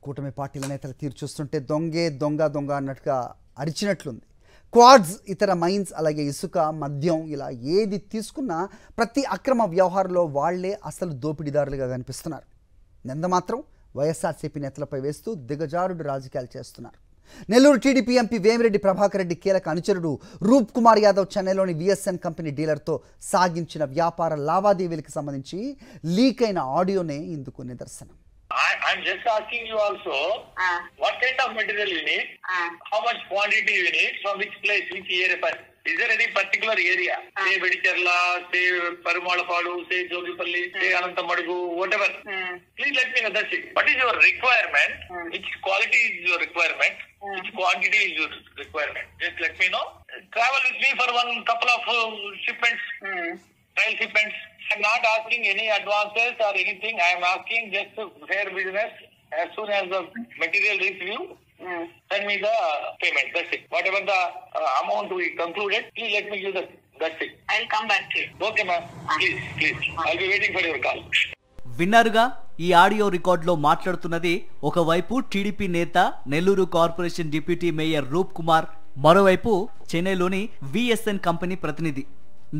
కూటమి పార్టీల నేతల తీరు చూస్తుంటే దొంగే దొంగ దొంగ అన్నట్టుగా అరిచినట్లుంది. క్వాడ్స్, ఇతర మైన్స్, అలాగే ఇసుక, మద్యం ఇలా ఏది తీసుకున్నా ప్రతి అక్రమ వ్యవహారంలో వాళ్లే అసలు దోపిడీదారులుగా కనిపిస్తున్నారు. నింద మాత్రం వైఎస్ఆర్సీపీ నేతలపై వేస్తూ దిగజారుడు రాజకీయాలు చేస్తున్నారు. నెల్లూరు టీడీపీ ఎంపీ వేమిరెడ్డి ప్రభాకర్ రెడ్డి కీలక అనుచరుడు రూప్ కుమార్ యాదవ్ చెన్నైలోని విఎస్ఎన్ కంపెనీ డీలర్తో సాగించిన వ్యాపార లావాదేవీలకు సంబంధించి లీక్ అయిన ఆడియోనే ఇందుకు నిదర్శనం. I'm just asking you also, what kind of material you need, how much quantity you need, from which place, which area. Is there any particular area? Say Vedicherla, say Parumalapadu, say Jogipalli, say Anantamadugu, whatever. Please let me know, that's it. What is your requirement? Which quality is your requirement? Which quantity is your requirement? Just let me know. Travel with me for one couple of shipments. Trial shipments. I am not asking any advances or anything. I am asking just fair business. As soon as the material reaches you, send me the payment. That's it. Whatever the amount we concluded, please let me give that's it. I'll come back to you. Okay, ma'am. Please. I'll be waiting for your call. విన్నారుగా, ఈ audio రికార్డులో మాట్లాడుతున్నది ఒకవైపు TDP నేత, Nellore corporation deputy mayor రూప్ కుమార్, మరోవైపు చెన్నైలోని VSN company ప్రతినిధి.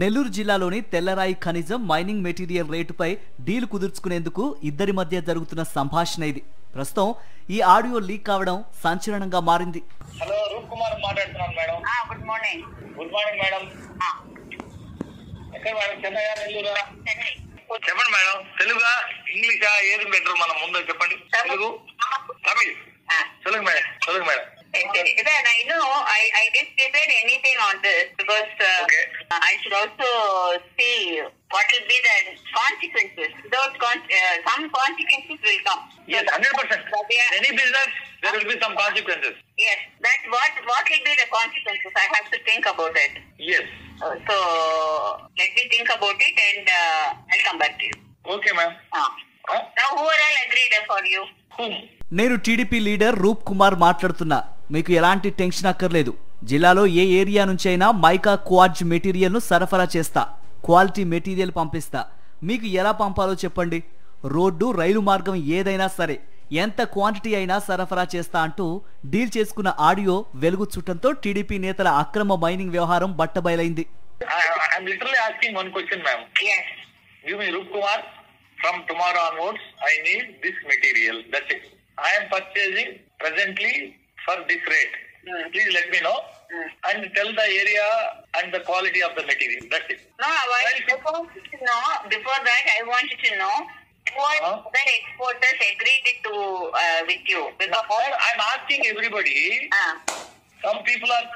నెల్లూరు జిల్లాలోని తెల్లరాయి ఖనిజం మైనింగ్ మెటీరియల్ రేటుపై డీల్ కుదుర్చుకునేందుకు ఇద్దరి మధ్య జరుగుతున్న సంభాషణ ఇది. ప్రస్తుతం ఈ ఆడియో లీక్ కావడం సంచలనంగా మారింది. హలో, రూప్ కుమార్ మాట్లాడుతున్నాను madam. Good morning. Good morning madam. ఎక్కడ మేడం? చెన్నై, నెల్లూరా? చెప్పండి మేడం. తెలుగా, ఇంగ్లీషా, ఏది బెటర్? మనం ముందు చెప్పండి. Telugu, Tamil? Telugu madam. Telugu madam. Then I know I didn't decide anything on this because I should also see what will be the consequences. Some consequences will come. Yes, 100%. Any business, there will be some consequences. Yes, what will be the consequences? I have to think about it. Yes. So let me think about it and I'll come back to you. Okay, ma'am. Now who are all agreed for you? Whom? నేను TDP leader రూప్ కుమార్ మాట్లాడుతున్నా. మీకు ఎలాంటి tension అక్కర్లేదు. జిల్లాలో ఏ area నుంచి అయినా mica quartz మెటీరియల్ను సరఫరా చేస్తా. క్వాలిటీ మెటీరియల్ పంపిస్తా. మీకు ఎలా పంపాలో చెప్పండి. రోడ్డు, రైలు మార్గం ఏదైనా సరే, ఎంత క్వాంటిటీ అయినా సరఫరా చేస్తా అంటూ డీల్ చేసుకున్న ఆడియో వెలుగు చుట్టంతో టీడీపీ నేతల అక్రమ మైనింగ్ వ్యవహారం బట్టబయలైంది. I'm literally asking one question, ma'am. Yes. Give me Roop Kumar. From tomorrow onwards, I need this material. That's it. I am purchasing presently for this rate. Please let me know and tell the area and the quality of the material. That's it. No, before that, I wanted to know what the exporters agreed to with you. Because I'm asking everybody. Some people are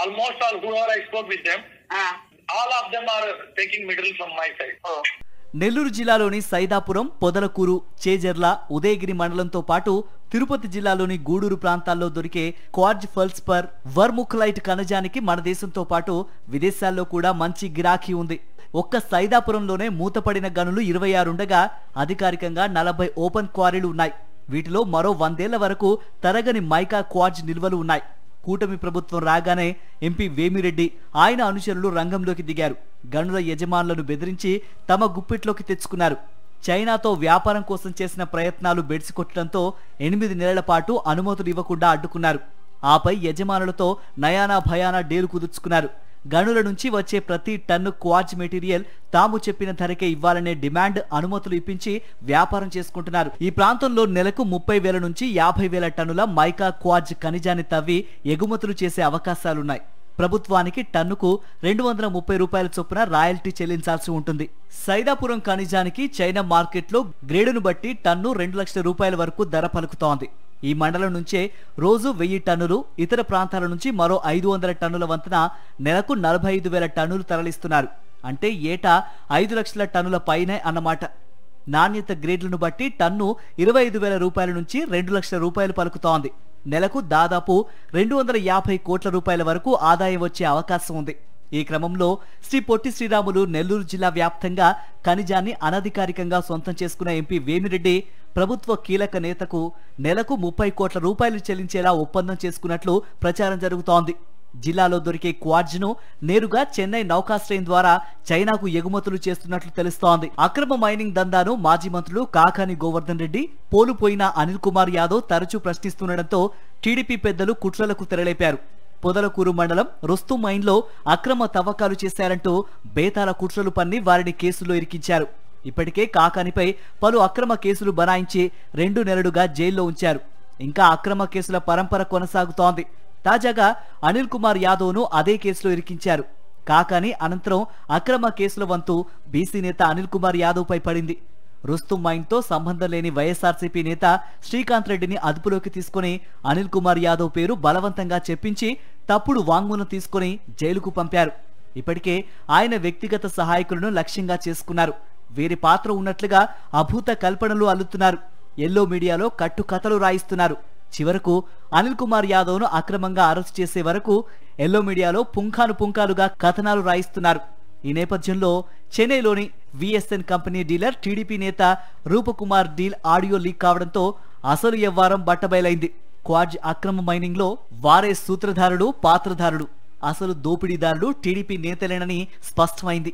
almost all whoever I spoke with them. All of them are taking material from my side. Nellore జిల్లాలోని సైదాపురం, పొదలకూరు, చేజర్ల, ఉదయగిరి మండలంతో పాటు తిరుపతి జిల్లాలోని గూడూరు ప్రాంతాల్లో దొరికే quartz ఫెల్స్పర్, వర్ముక్లైట్ ఖనిజానికి మన దేశంతో పాటు విదేశాల్లో కూడా మంచి గిరాకీ ఉంది. ఒక్క సైదాపురంలోనే మూతపడిన గనులు 26 ఉండగా అధికారికంగా 40 ఓపెన్ క్వారీలు ఉన్నాయి. వీటిలో మరో 100 ఏళ్ల వరకు తరగని మైకా క్వాడ్జ్ నిల్వలు ఉన్నాయి. కూటమి ప్రభుత్వం రాగానే ఎంపీ వేమిరెడ్డి, ఆయన అనుచరులు రంగంలోకి దిగారు. గనుల యజమానులను బెదిరించి తమ గుప్పిట్లోకి తెచ్చుకున్నారు. చైనాతో వ్యాపారం కోసం చేసిన ప్రయత్నాలు బెడిసికొట్టడంతో 8 నెలల పాటు అనుమతులు ఇవ్వకుండా అడ్డుకున్నారు. ఆపై యజమానులతో నయానా భయానా డీలు కుదుర్చుకున్నారు. గనుల నుంచి వచ్చే ప్రతి టన్ను క్వాడ్జ్ మెటీరియల్ తాము చెప్పిన ధరకే ఇవ్వాలనే డిమాండ్ అనుమతులు ఇప్పించి వ్యాపారం చేసుకుంటున్నారు. ఈ ప్రాంతంలో నెలకు 30,000 నుంచి 50,000 టన్నుల మైకా క్వాడ్జ్ ఖనిజాన్ని తవ్వి ఎగుమతులు చేసే అవకాశాలున్నాయి. ప్రభుత్వానికి టన్నుకు 230 రూపాయల చొప్పున రాయల్టీ చెల్లించాల్సి ఉంటుంది. సైదాపురం ఖనిజానికి చైనా మార్కెట్లో గ్రేడును బట్టి టన్ను 2 లక్షల రూపాయల వరకు ధర పలుకుతోంది. ఈ మండలం నుంచే రోజు 1000 టన్నులు, ఇతర ప్రాంతాల నుంచి మరో 500 టన్నుల వంతున నెలకు 45,000 టన్నులు తరలిస్తున్నారు. అంటే ఏటా 5 లక్షల టన్నుల పైనే అన్నమాట. నాణ్యత గ్రేడ్లను బట్టి టన్ను 25,000 రూపాయల నుంచి 2 లక్షల రూపాయలు పలుకుతోంది. నెలకు దాదాపు 250 కోట్ల రూపాయల వరకు ఆదాయం వచ్చే అవకాశం ఉంది. ఈ క్రమంలో శ్రీ పొట్టి శ్రీరాములు నెల్లూరు జిల్లా వ్యాప్తంగా ఖనిజాన్ని అనధికారికంగా సొంతం చేసుకున్న ఎంపీ వేమిరెడ్డి ప్రభుత్వ కీలక నేతకు నెలకు 30 కోట్ల రూపాయలు చెల్లించేలా ఒప్పందం చేసుకున్నట్లు ప్రచారం జరుగుతోంది. జిల్లాలో దొరికే క్వార్జ్ను నేరుగా చెన్నై నౌకాశ్రయం ద్వారా చైనాకు ఎగుమతులు చేస్తున్నట్లు తెలుస్తోంది. అక్రమ మైనింగ్ దందాను మాజీ మంత్రులు కాకాని గోవర్ధన్ రెడ్డి, పోలుపోయిన అనిల్ కుమార్ యాదవ్ తరచూ ప్రశ్నిస్తుండటంతో టీడీపీ పెద్దలు కుట్రలకు తెరలేపారు. పొదలకూరు మండలం రుస్తుం మైన్లో అక్రమ తవ్వకాలు చేశారంటూ బేతాల కుట్రలు పన్ని వారిని కేసులో ఇరికించారు. ఇప్పటికే కాకానిపై పలు అక్రమ కేసులు బనాయించి 2 నెలలుగా జైల్లో ఉంచారు. ఇంకా అక్రమ కేసుల పరంపర కొనసాగుతోంది. తాజాగా అనిల్ కుమార్ యాదవ్ను అదే కేసులో ఇరికించారు. కాకాని అనంతరం అక్రమ కేసుల వంతు బీసీ నేత అనిల్ కుమార్ యాదవ్ పై పడింది. రుస్తుం మైన్తో సంబంధం లేని వైఎస్ఆర్సీపీ నేత శ్రీకాంత్ రెడ్డిని అదుపులోకి తీసుకుని అనిల్ కుమార్ యాదవ్ పేరు బలవంతంగా చెప్పించి తప్పుడు వాంగ్మూలం తీసుకుని జైలుకు పంపారు. ఇప్పటికే ఆయన వ్యక్తిగత సహాయకులను లక్ష్యంగా చేసుకున్నారు. వీరి పాత్ర ఉన్నట్లుగా అభూత కల్పనలు అల్లుతున్నారు. ఎల్లో మీడియాలో కట్టుకథలు రాయిస్తున్నారు. చివరకు అనిల్ కుమార్ యాదవ్ను అక్రమంగా అరెస్ట్ చేసే వరకు ఎల్లో మీడియాలో పుంఖానుగా కథనాలు రాయిస్తున్నారు. ఈ నేపథ్యంలో చెన్నైలోని విఎస్ఎన్ కంపెనీ డీలర్ టీడీపీ నేత రూపకుమార్ డీల్ ఆడియో లీక్ కావడంతో అసలు వ్యవహారం బట్టబయలైంది. క్వార్జ్ అక్రమ మైనింగ్ లో వారే సూత్రధారుడు, పాత్రధారుడు, అసలు దోపిడీదారులు టీడీపీ నేతలేనని స్పష్టమైంది.